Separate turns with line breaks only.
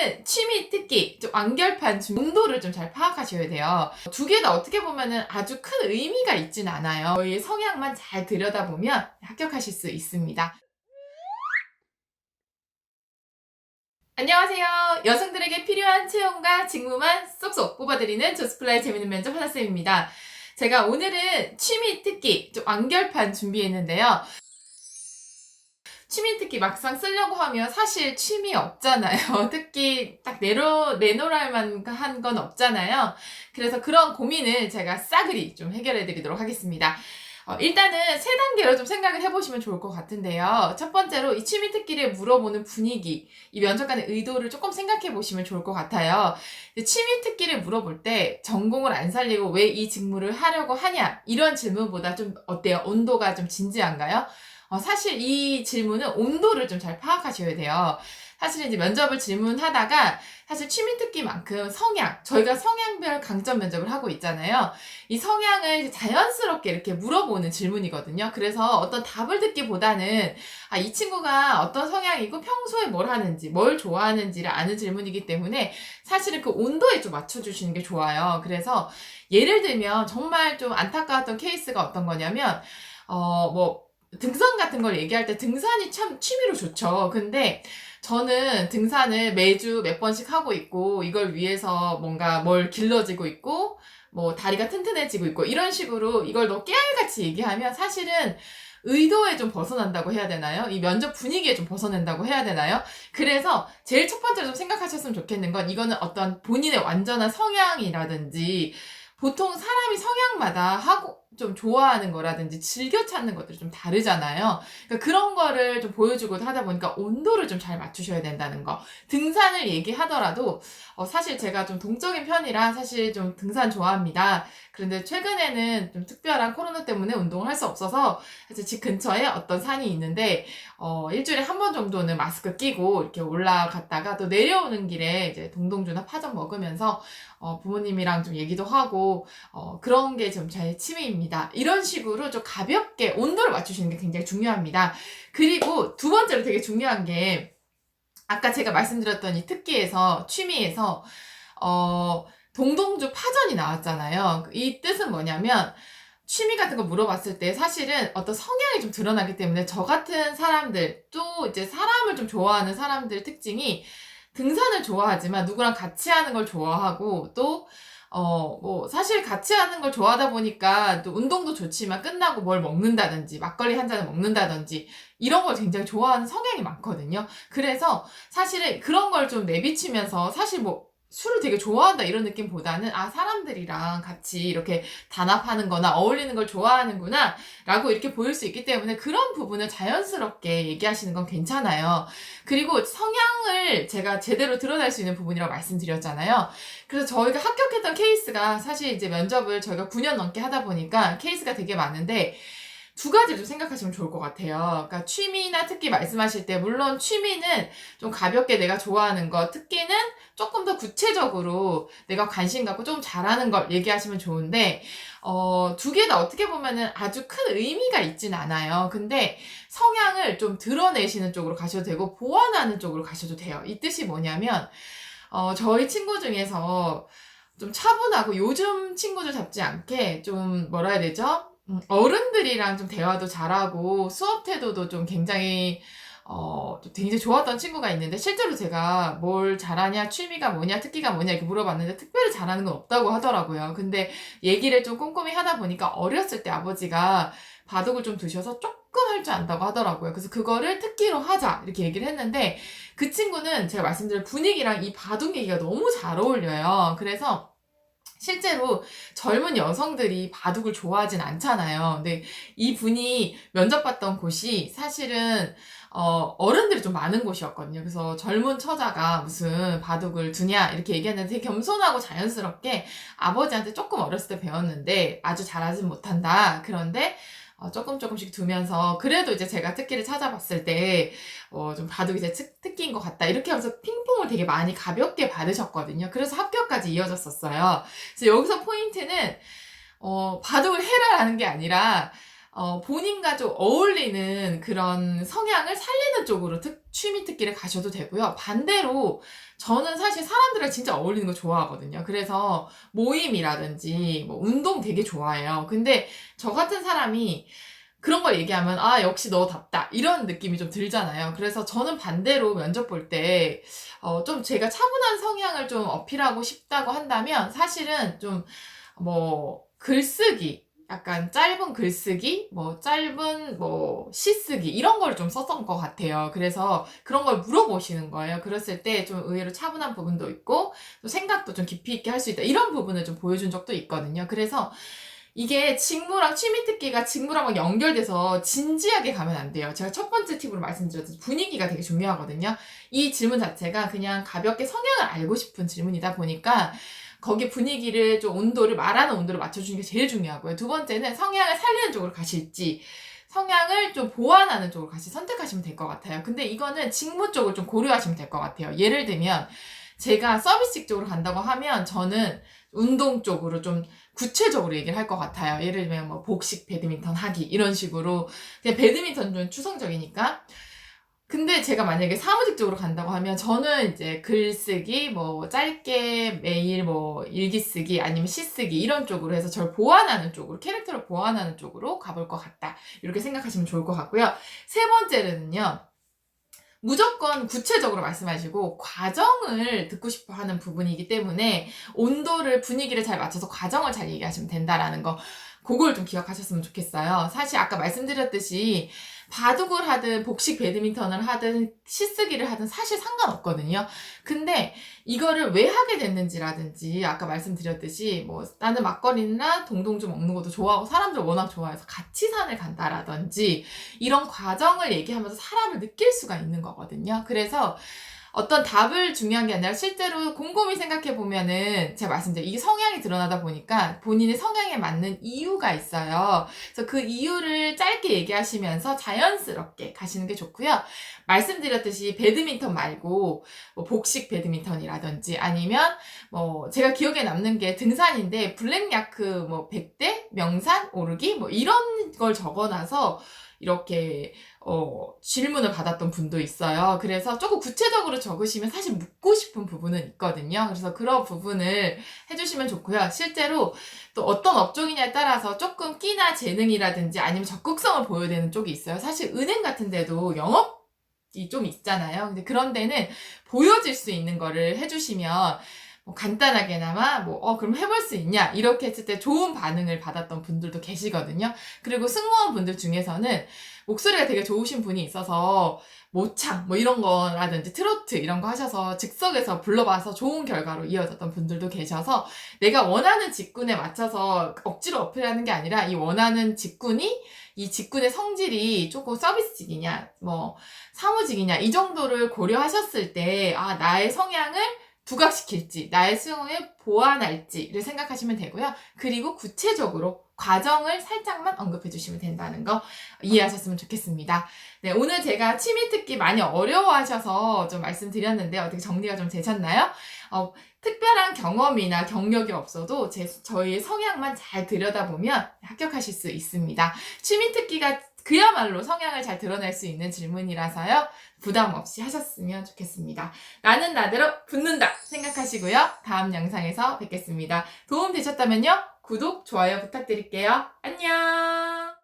오늘은 취미 특기, 좀 완결판 정도를 좀 잘 파악하셔야 돼요. 두 개 다 어떻게 보면은 아주 큰 의미가 있진 않아요. 저희의 성향만 잘 들여다보면 합격하실 수 있습니다. 안녕하세요. 여성들에게 필요한 체험과 직무만 쏙쏙 뽑아드리는 조스플라이 재밌는 면접 하나쌤입니다. 제가 오늘은 취미 특기, 좀 완결판 준비했는데요. 취미 특기 막상 쓰려고 하면 사실 취미 없잖아요. 특히 딱 내놓을 만한 건 없잖아요. 그래서 그런 고민을 제가 싸그리 좀 해결해 드리도록 하겠습니다. 일단은 세 단계로 좀 생각을 해보시면 좋을 것 같은데요. 첫 번째로 이 취미 특기를 물어보는 분위기, 이 면접관의 의도를 조금 생각해 보시면 좋을 것 같아요. 취미 특기를 물어볼 때 전공을 안 살리고 왜 이 직무를 하려고 하냐, 이런 질문보다 좀 어때요? 온도가 좀 진지한가요? 사실 이 질문은 온도를 좀 잘 파악하셔야 돼요. 사실 이제 면접을 질문하다가 사실 취미 특기만큼 성향, 저희가 성향별 강점 면접을 하고 있잖아요. 이 성향을 이제 자연스럽게 이렇게 물어보는 질문이거든요. 그래서 어떤 답을 듣기보다는 이 친구가 어떤 성향이고 평소에 뭘 하는지, 뭘 좋아하는지를 아는 질문이기 때문에 사실은 그 온도에 좀 맞춰주시는 게 좋아요. 그래서 예를 들면 정말 좀 안타까웠던 케이스가 어떤 거냐면, 등산 같은 걸 얘기할 때 등산이 참 취미로 좋죠. 근데 저는 등산을 매주 몇 번씩 하고 있고, 이걸 위해서 뭔가 뭘 길러지고 있고, 뭐 다리가 튼튼해지고 있고, 이런 식으로 이걸 너무 깨알같이 얘기하면 사실은 의도에 좀 벗어난다고 해야 되나요? 이 면접 분위기에 좀 벗어난다고 해야 되나요? 그래서 제일 첫 번째로 좀 생각하셨으면 좋겠는 건 이거는 어떤 본인의 완전한 성향이라든지 보통 사람이 성향마다 하고 좀 좋아하는 거라든지 즐겨 찾는 것들이 좀 다르잖아요. 그러니까 그런 거를 좀 보여주고 하다 보니까 온도를 좀 잘 맞추셔야 된다는 거. 등산을 얘기하더라도 사실 제가 좀 동적인 편이라 사실 좀 등산 좋아합니다. 그런데 최근에는 좀 특별한 코로나 때문에 운동을 할 수 없어서 사실 집 근처에 어떤 산이 있는데 일주일에 한 번 정도는 마스크 끼고 이렇게 올라갔다가 또 내려오는 길에 이제 동동주나 파전 먹으면서 부모님이랑 좀 얘기도 하고 그런 게 좀 제 취미입니다. 이런 식으로 좀 가볍게 온도를 맞추시는 게 굉장히 중요합니다. 그리고 두 번째로 되게 중요한 게 아까 제가 말씀드렸던 이 특기에서 취미에서 동동주 파전이 나왔잖아요. 이 뜻은 뭐냐면 취미 같은 거 물어봤을 때 사실은 어떤 성향이 좀 드러나기 때문에 저 같은 사람들 또 이제 사람을 좀 좋아하는 사람들 특징이 등산을 좋아하지만 누구랑 같이 하는 걸 좋아하고 또 사실 같이 하는 걸 좋아하다 보니까 또 운동도 좋지만 끝나고 뭘 먹는다든지 막걸리 한 잔을 먹는다든지 이런 걸 굉장히 좋아하는 성향이 많거든요. 그래서 사실은 그런 걸 좀 내비치면서 사실 뭐 술을 되게 좋아한다 이런 느낌보다는 사람들이랑 같이 이렇게 단합하는 거나 어울리는 걸 좋아하는구나 라고 이렇게 보일 수 있기 때문에 그런 부분을 자연스럽게 얘기하시는 건 괜찮아요. 그리고 성향을 제가 제대로 드러낼 수 있는 부분이라고 말씀드렸잖아요. 그래서 저희가 합격했던 케이스가 사실 이제 면접을 저희가 9년 넘게 하다 보니까 케이스가 되게 많은데 두 가지를 좀 생각하시면 좋을 것 같아요. 그러니까 취미나 특기 말씀하실 때 물론 취미는 좀 가볍게 내가 좋아하는 거, 특기는 조금 더 구체적으로 내가 관심 갖고 좀 잘하는 걸 얘기하시면 좋은데 두 개 다 어떻게 보면은 아주 큰 의미가 있진 않아요. 근데 성향을 좀 드러내시는 쪽으로 가셔도 되고 보완하는 쪽으로 가셔도 돼요. 이 뜻이 뭐냐면 저희 친구 중에서 좀 차분하고 요즘 친구들 잡지 않게 좀 뭐라 해야 되죠? 어른들이랑 좀 대화도 잘하고 수업 태도도 좀 굉장히 좀 굉장히 좋았던 친구가 있는데 실제로 제가 뭘 잘하냐, 취미가 뭐냐, 특기가 뭐냐 이렇게 물어봤는데 특별히 잘하는 건 없다고 하더라고요. 근데 얘기를 좀 꼼꼼히 하다 보니까 어렸을 때 아버지가 바둑을 좀 두셔서 조금 할 줄 안다고 하더라고요. 그래서 그거를 특기로 하자 이렇게 얘기를 했는데 그 친구는 제가 말씀드린 분위기랑 이 바둑 얘기가 너무 잘 어울려요. 그래서 실제로 젊은 여성들이 바둑을 좋아하진 않잖아요. 근데 이분이 면접 봤던 곳이 사실은 어른들이 좀 많은 곳이었거든요. 그래서 젊은 처자가 무슨 바둑을 두냐 이렇게 얘기했는데 되게 겸손하고 자연스럽게 아버지한테 조금 어렸을 때 배웠는데 아주 잘하진 못한다. 그런데 조금씩 두면서 그래도 이제 제가 특기를 찾아봤을 때 좀 바둑이 제 특기인 것 같다 이렇게 하면서 핑퐁을 되게 많이 가볍게 받으셨거든요. 그래서 합격까지 이어졌었어요. 그래서 여기서 포인트는 바둑을 해라라는 게 아니라 본인과 좀 어울리는 그런 성향을 살리는 쪽으로 취미 특기를 가셔도 되고요. 반대로 저는 사실 사람들이랑 진짜 어울리는 거 좋아하거든요. 그래서 모임이라든지 뭐 운동 되게 좋아해요. 근데 저 같은 사람이 그런 걸 얘기하면 아 역시 너답다 이런 느낌이 좀 들잖아요. 그래서 저는 반대로 면접 볼 때 좀 제가 차분한 성향을 좀 어필하고 싶다고 한다면 사실은 좀 뭐 글쓰기 약간 짧은 글쓰기 뭐 짧은 뭐 시쓰기 이런 걸 좀 썼던 것 같아요. 그래서 그런 걸 물어보시는 거예요. 그랬을 때 좀 의외로 차분한 부분도 있고 또 생각도 좀 깊이 있게 할 수 있다 이런 부분을 좀 보여준 적도 있거든요. 그래서 이게 직무랑 취미 특기가 직무랑 막 연결돼서 진지하게 가면 안 돼요. 제가 첫 번째 팁으로 말씀드렸듯이 분위기가 되게 중요하거든요. 이 질문 자체가 그냥 가볍게 성향을 알고 싶은 질문이다 보니까 거기 분위기를 좀 온도를 말하는 온도를 맞춰주는 게 제일 중요하고요. 두 번째는 성향을 살리는 쪽으로 가실지 성향을 좀 보완하는 쪽으로 같이 선택하시면 될 것 같아요. 근데 이거는 직무 쪽을 좀 고려하시면 될 것 같아요. 예를 들면 제가 서비스 쪽으로 간다고 하면 저는 운동 쪽으로 좀 구체적으로 얘기를 할 것 같아요. 예를 들면 뭐 복식 배드민턴 하기 이런 식으로 그냥 배드민턴 좀 추상적이니까. 근데 제가 만약에 사무직 쪽으로 간다고 하면 저는 이제 글쓰기 뭐 짧게 매일 뭐 일기 쓰기 아니면 시 쓰기 이런 쪽으로 해서 저를 보완하는 쪽으로 캐릭터를 보완하는 쪽으로 가볼 것 같다. 이렇게 생각하시면 좋을 것 같고요. 세 번째는요. 무조건 구체적으로 말씀하시고 과정을 듣고 싶어 하는 부분이기 때문에 온도를 분위기를 잘 맞춰서 과정을 잘 얘기하시면 된다라는 거 그걸 좀 기억하셨으면 좋겠어요. 사실 아까 말씀드렸듯이 바둑을 하든 복식 배드민턴을 하든 시쓰기를 하든 사실 상관없거든요. 근데 이거를 왜 하게 됐는지라든지 아까 말씀드렸듯이 뭐 나는 막걸리나 동동주 먹는 것도 좋아하고 사람들 워낙 좋아해서 같이 산을 간다라든지 이런 과정을 얘기하면서 사람을 느낄 수가 있는 거거든요. 그래서 어떤 답을 중요한 게 아니라 실제로 곰곰이 생각해 보면은 제가 말씀드린 이게 성향이 드러나다 보니까 본인의 성향에 맞는 이유가 있어요. 그래서 그 이유를 짧게 얘기하시면서 자연스럽게 가시는 게 좋고요. 말씀드렸듯이 배드민턴 말고 뭐 복식 배드민턴이라든지 아니면 뭐 제가 기억에 남는 게 등산인데 블랙야크 뭐 100대 명산 오르기 뭐 이런 걸 적어놔서 이렇게 질문을 받았던 분도 있어요. 그래서 조금 구체적으로 적으시면 사실 묻고 싶은 부분은 있거든요. 그래서 그런 부분을 해주시면 좋고요. 실제로 또 어떤 업종이냐에 따라서 조금 끼나 재능이라든지 아니면 적극성을 보여야 되는 쪽이 있어요. 사실 은행 같은 데도 영업이 좀 있잖아요. 근데 그런 데는 보여질 수 있는 거를 해주시면 뭐 간단하게나마 그럼 해볼 수 있냐 이렇게 했을 때 좋은 반응을 받았던 분들도 계시거든요. 그리고 승무원 분들 중에서는 목소리가 되게 좋으신 분이 있어서 모창 뭐 이런 거라든지 트로트 이런 거 하셔서 즉석에서 불러봐서 좋은 결과로 이어졌던 분들도 계셔서 내가 원하는 직군에 맞춰서 억지로 어필하는 게 아니라 이 원하는 직군이 이 직군의 성질이 조금 서비스직이냐 뭐 사무직이냐 이 정도를 고려하셨을 때 나의 성향을 부각시킬지, 나의 수용을 보완할지를 생각하시면 되고요. 그리고 구체적으로 과정을 살짝만 언급해 주시면 된다는 거 이해하셨으면 좋겠습니다. 네, 오늘 제가 취미 특기 많이 어려워하셔서 좀 말씀드렸는데 어떻게 정리가 좀 되셨나요? 특별한 경험이나 경력이 없어도 저희의 성향만 잘 들여다보면 합격하실 수 있습니다. 취미 특기가 그야말로 성향을 잘 드러낼 수 있는 질문이라서요. 부담 없이 하셨으면 좋겠습니다. 나는 나대로 붙는다 생각하시고요. 다음 영상에서 뵙겠습니다. 도움 되셨다면요. 구독, 좋아요 부탁드릴게요. 안녕!